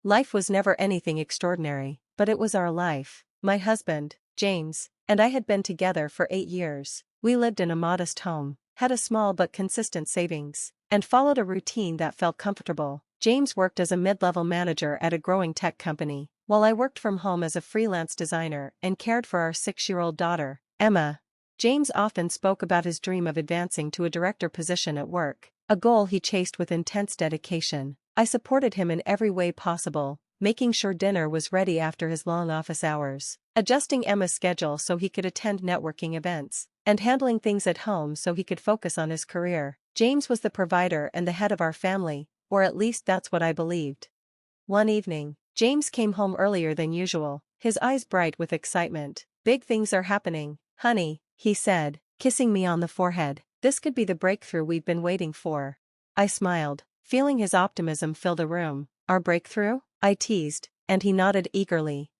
Life was never anything extraordinary, but it was our life. My husband, James, and I had been together for 8 years. We lived in a modest home, had a small but consistent savings, and followed a routine that felt comfortable. James worked as a mid-level manager at a growing tech company, while I worked from home as a freelance designer and cared for our 6-year-old daughter, Emma. James often spoke about his dream of advancing to a director position at work, a goal he chased with intense dedication. I supported him in every way possible, making sure dinner was ready after his long office hours, adjusting Emma's schedule so he could attend networking events, and handling things at home so he could focus on his career. James was the provider and the head of our family, or at least that's what I believed. One evening, James came home earlier than usual, his eyes bright with excitement. "Big things are happening, honey," he said, kissing me on the forehead. "This could be the breakthrough we've been waiting for." I smiled, feeling his optimism fill the room. "Our breakthrough?" I teased, and he nodded eagerly.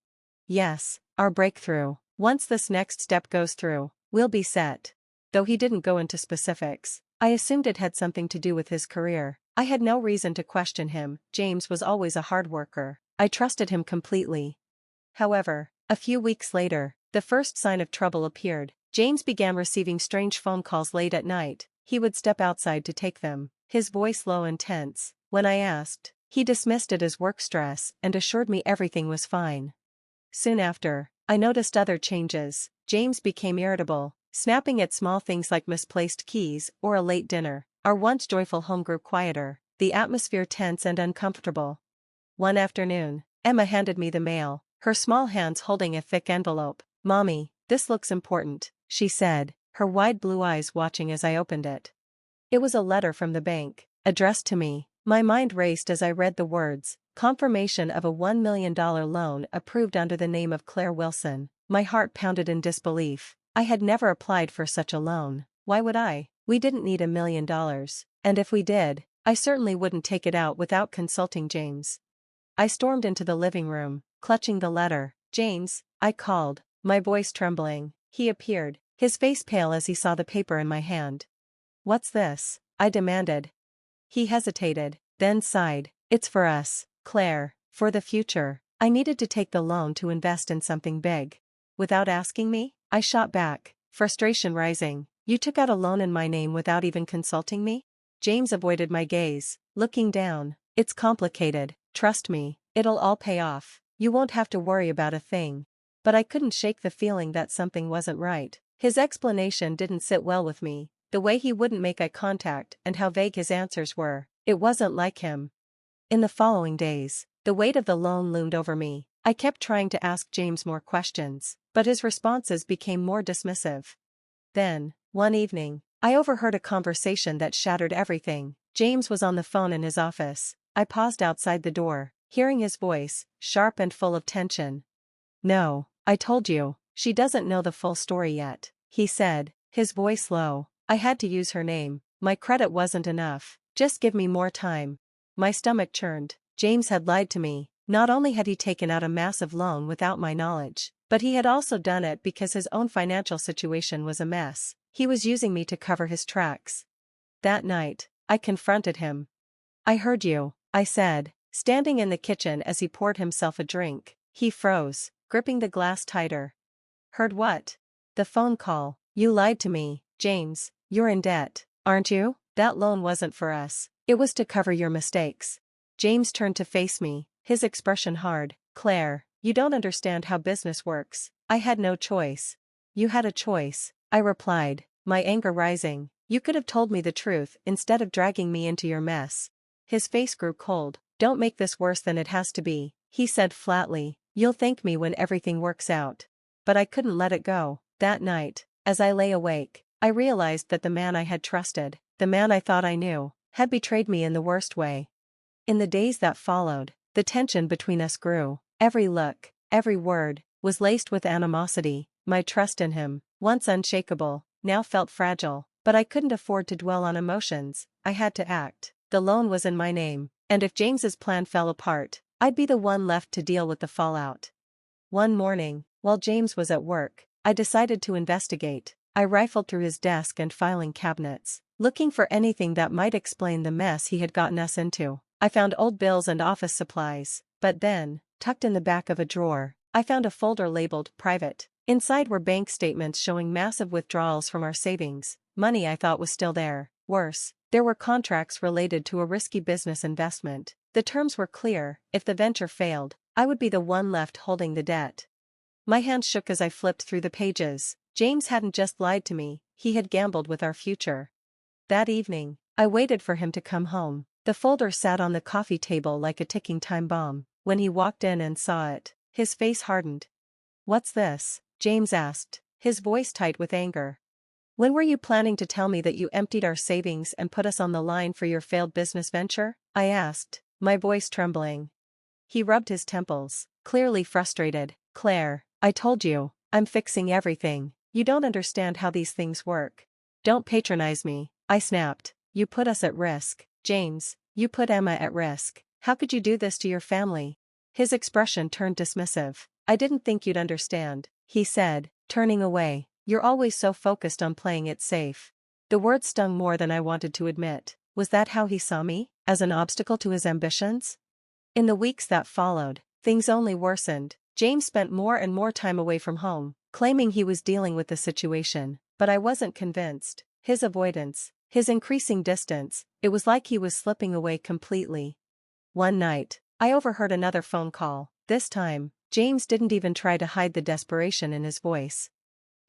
"Yes, our breakthrough. Once this next step goes through, we'll be set." Though he didn't go into specifics, I assumed it had something to do with his career. I had no reason to question him. James was always a hard worker. I trusted him completely. However, a few weeks later, the first sign of trouble appeared. James began receiving strange phone calls late at night. He would step outside to take them, his voice low and tense. When I asked, he dismissed it as work stress and assured me everything was fine. Soon after, I noticed other changes. James became irritable, snapping at small things like misplaced keys or a late dinner. Our once joyful home grew quieter, the atmosphere tense and uncomfortable. One afternoon, Emma handed me the mail, her small hands holding a thick envelope. "Mommy, this looks important," she said, her wide blue eyes watching as I opened it. It was a letter from the bank, addressed to me. My mind raced as I read the words, "Confirmation of a $1 million loan approved under the name of Claire Wilson." My heart pounded in disbelief. I had never applied for such a loan. Why would I? We didn't need $1 million, and if we did, I certainly wouldn't take it out without consulting James. I stormed into the living room, clutching the letter. "James," I called, my voice trembling. He appeared, his face pale as he saw the paper in my hand. "What's this?" I demanded. He hesitated, then sighed. "It's for us, Claire, for the future." I needed to take the loan to invest in something big. Without asking me? I shot back, frustration rising. "You took out a loan in my name without even consulting me?" James avoided my gaze, looking down. "It's complicated, trust me, it'll all pay off. You won't have to worry about a thing." But I couldn't shake the feeling that something wasn't right. His explanation didn't sit well with me, the way he wouldn't make eye contact and how vague his answers were. It wasn't like him. In the following days, the weight of the loan loomed over me. I kept trying to ask James more questions, but his responses became more dismissive. Then, one evening, I overheard a conversation that shattered everything. James was on the phone in his office. I paused outside the door, hearing his voice, sharp and full of tension. "No, I told you, she doesn't know the full story yet," he said, his voice low. I had to use her name. My credit wasn't enough. Just give me more time. My stomach churned. James had lied to me. Not only had he taken out a massive loan without my knowledge, but he had also done it because his own financial situation was a mess. He was using me to cover his tracks. That night, I confronted him. "I heard you," I said, standing in the kitchen as he poured himself a drink. He froze, gripping the glass tighter. "Heard what?" "The phone call. You lied to me, James. You're in debt, aren't you? That loan wasn't for us. It was to cover your mistakes." James turned to face me, his expression hard. "Claire, you don't understand how business works. I had no choice." "You had a choice," I replied, my anger rising. "You could have told me the truth instead of dragging me into your mess." His face grew cold. "Don't make this worse than it has to be," he said flatly. "You'll thank me when everything works out." But I couldn't let it go. That night, as I lay awake, I realized that the man I had trusted, the man I thought I knew, had betrayed me in the worst way. In the days that followed, the tension between us grew. Every look, every word, was laced with animosity. My trust in him, once unshakable, now felt fragile. But I couldn't afford to dwell on emotions. I had to act. The loan was in my name, and if James's plan fell apart, I'd be the one left to deal with the fallout. One morning, while James was at work, I decided to investigate. I rifled through his desk and filing cabinets, looking for anything that might explain the mess he had gotten us into. I found old bills and office supplies, But then, tucked in the back of a drawer, I found a folder labeled private. Inside were bank statements showing massive withdrawals from our savings, money I thought was still there. Worse, there were contracts related to a risky business investment. The terms were clear: if the venture failed, I would be the one left holding the debt. My hand shook as I flipped through the pages. James hadn't just lied to me, he had gambled with our future. That evening, I waited for him to come home. The folder sat on the coffee table like a ticking time bomb. When he walked in and saw it, his face hardened. "What's this?" James asked, his voice tight with anger. "When were you planning to tell me that you emptied our savings and put us on the line for your failed business venture?" I asked, my voice trembling. He rubbed his temples, clearly frustrated. "Claire, I told you, I'm fixing everything. You don't understand how these things work." "Don't patronize me," I snapped. "You put us at risk, James. You put Emma at risk. How could you do this to your family?" His expression turned dismissive. "I didn't think you'd understand," he said, turning away. "You're always so focused on playing it safe." The words stung more than I wanted to admit. Was that how he saw me? As an obstacle to his ambitions? In the weeks that followed, things only worsened. James spent more and more time away from home, claiming he was dealing with the situation, but I wasn't convinced. His avoidance, his increasing distance, it was like he was slipping away completely. One night, I overheard another phone call. This time, James didn't even try to hide the desperation in his voice.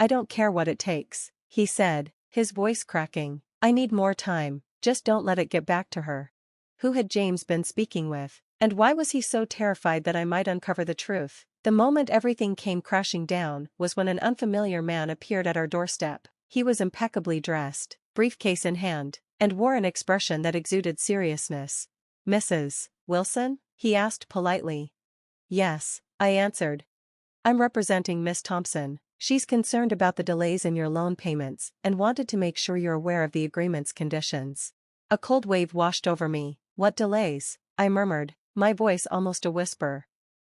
"I don't care what it takes," he said, his voice cracking. "I need more time, just don't let it get back to her." Who had James been speaking with, and why was he so terrified that I might uncover the truth? The moment everything came crashing down was when an unfamiliar man appeared at our doorstep. He was impeccably dressed, briefcase in hand, and wore an expression that exuded seriousness. "Mrs. Wilson?" he asked politely. "Yes," I answered. "I'm representing Miss Thompson. She's concerned about the delays in your loan payments and wanted to make sure you're aware of the agreement's conditions." A cold wave washed over me. "What delays?" I murmured, my voice almost a whisper.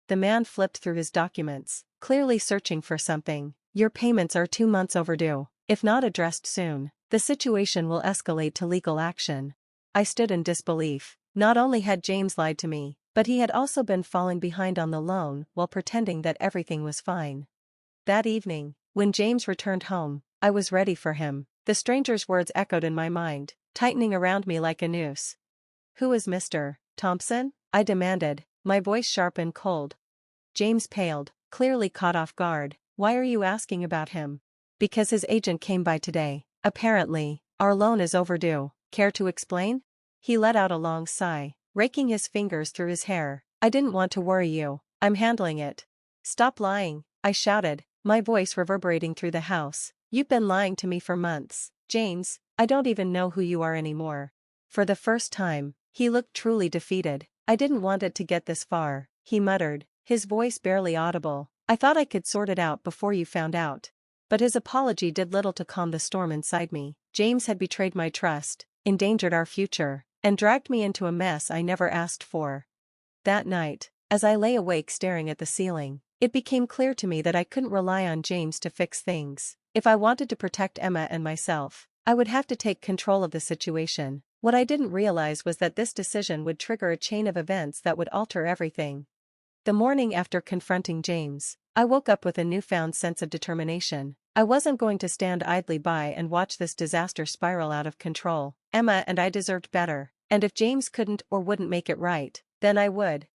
The man flipped through his documents, clearly searching for something. "Your payments are 2 months overdue. If not addressed soon, the situation will escalate to legal action." I stood in disbelief. Not only had James lied to me, but he had also been falling behind on the loan while pretending that everything was fine. That evening, when James returned home, I was ready for him. The stranger's words echoed in my mind, tightening around me like a noose. "Who is Mr. Thompson?" I demanded, my voice sharp and cold. James paled, clearly caught off guard. "Why are you asking about him?" "Because his agent came by today. Apparently, our loan is overdue. Care to explain?" He let out a long sigh, raking his fingers through his hair. "I didn't want to worry you. I'm handling it." "Stop lying," I shouted, my voice reverberating through the house. "You've been lying to me for months, James. I don't even know who you are anymore." For the first time, he looked truly defeated. "I didn't want it to get this far," he muttered, his voice barely audible. "I thought I could sort it out before you found out." But his apology did little to calm the storm inside me. James had betrayed my trust, endangered our future, and dragged me into a mess I never asked for. That night, as I lay awake staring at the ceiling, it became clear to me that I couldn't rely on James to fix things. If I wanted to protect Emma and myself, I would have to take control of the situation. What I didn't realize was that this decision would trigger a chain of events that would alter everything. The morning after confronting James, I woke up with a newfound sense of determination. I wasn't going to stand idly by and watch this disaster spiral out of control. Emma and I deserved better, and if James couldn't or wouldn't make it right, then I would.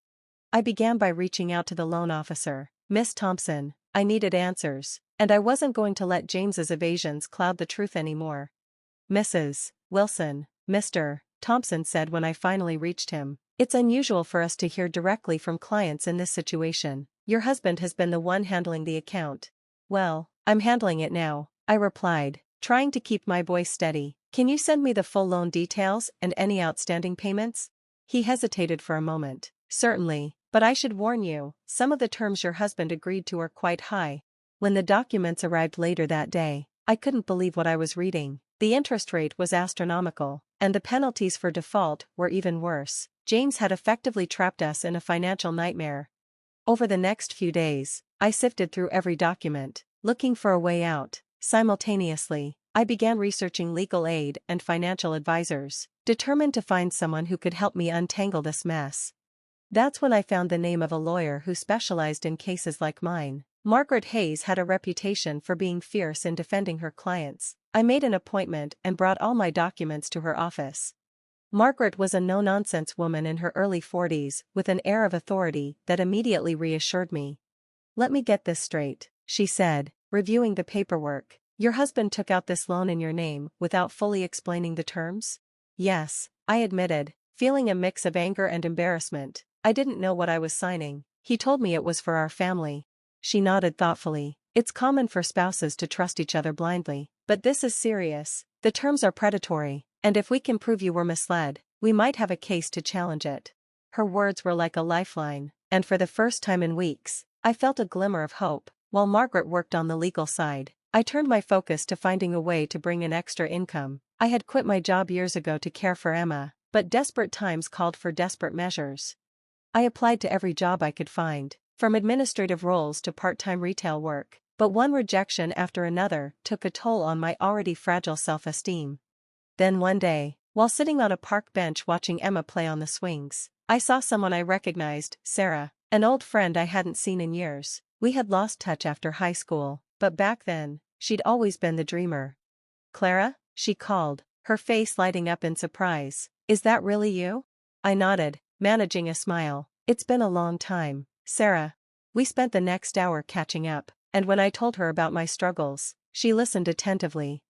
I began by reaching out to the loan officer. "Miss Thompson, I needed answers, and I wasn't going to let James's evasions cloud the truth anymore." "Mrs. Wilson," Mr. Thompson said when I finally reached him, "it's unusual for us to hear directly from clients in this situation. Your husband has been the one handling the account." "Well, I'm handling it now," I replied, trying to keep my voice steady. "Can you send me the full loan details and any outstanding payments?" He hesitated for a moment. "Certainly, but I should warn you, some of the terms your husband agreed to are quite high." When the documents arrived later that day, I couldn't believe what I was reading. The interest rate was astronomical, and the penalties for default were even worse. James had effectively trapped us in a financial nightmare. Over the next few days, I sifted through every document, looking for a way out. Simultaneously, I began researching legal aid and financial advisors, determined to find someone who could help me untangle this mess. That's when I found the name of a lawyer who specialized in cases like mine. Margaret Hayes had a reputation for being fierce in defending her clients. I made an appointment and brought all my documents to her office. Margaret was a no-nonsense woman in her early 40s with an air of authority that immediately reassured me. "Let me get this straight," she said, reviewing the paperwork. "Your husband took out this loan in your name without fully explaining the terms?" "Yes," I admitted, feeling a mix of anger and embarrassment. I didn't know what I was signing. "He told me it was for our family." She nodded thoughtfully. "It's common for spouses to trust each other blindly, but this is serious. The terms are predatory, and if we can prove you were misled, we might have a case to challenge it." Her words were like a lifeline, and for the first time in weeks, I felt a glimmer of hope. While Margaret worked on the legal side, I turned my focus to finding a way to bring in extra income. I had quit my job years ago to care for Emma, but desperate times called for desperate measures. I applied to every job I could find, from administrative roles to part-time retail work, but one rejection after another took a toll on my already fragile self-esteem. Then one day, while sitting on a park bench watching Emma play on the swings, I saw someone I recognized, Sarah, an old friend I hadn't seen in years. We had lost touch after high school, but back then, she'd always been the dreamer. "Clara?" she called, her face lighting up in surprise. "Is that really you?" I nodded, managing a smile. "It's been a long time, Sarah." We spent the next hour catching up, and when I told her about my struggles, she listened attentively.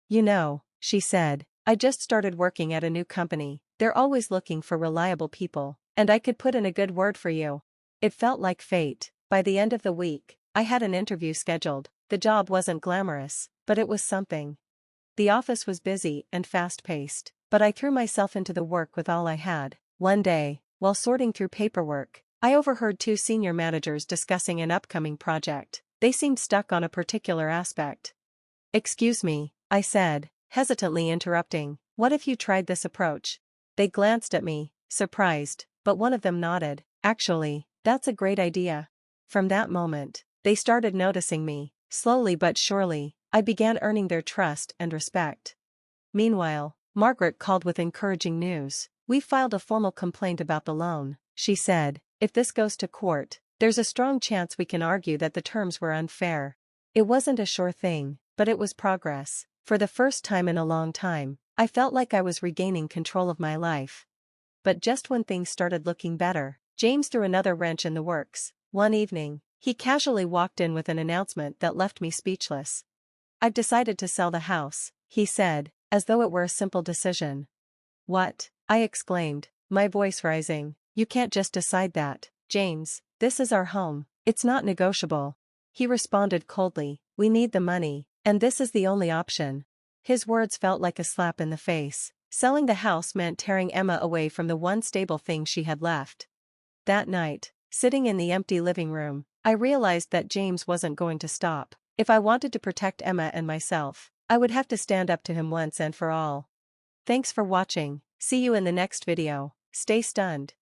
"You know," she said, "I just started working at a new company. They're always looking for reliable people, and I could put in a good word for you." It felt like fate. By the end of the week, I had an interview scheduled. The job wasn't glamorous, but it was something. The office was busy and fast-paced, but I threw myself into the work with all I had. One day, while sorting through paperwork, I overheard two senior managers discussing an upcoming project. They seemed stuck on a particular aspect. "Excuse me," I said, hesitantly interrupting, "what if you tried this approach?" They glanced at me, surprised, but one of them nodded. "Actually, that's a great idea." From that moment, they started noticing me. Slowly but surely, I began earning their trust and respect. Meanwhile, Margaret called with encouraging news. "We filed a formal complaint about the loan," she said. "If this goes to court, there's a strong chance we can argue that the terms were unfair." It wasn't a sure thing, but it was progress. For the first time in a long time, I felt like I was regaining control of my life. But just when things started looking better, James threw another wrench in the works. One evening, he casually walked in with an announcement that left me speechless. "I've decided to sell the house," he said, as though it were a simple decision. "What?" I exclaimed, my voice rising. "You can't just decide that, James. This is our home. It's not negotiable." He responded coldly, "We need the money, and this is the only option." His words felt like a slap in the face. Selling the house meant tearing Emma away from the one stable thing she had left. That night, sitting in the empty living room, I realized that James wasn't going to stop. If I wanted to protect Emma and myself, I would have to stand up to him once and for all. Thanks for watching. See you in the next video. Stay stunned.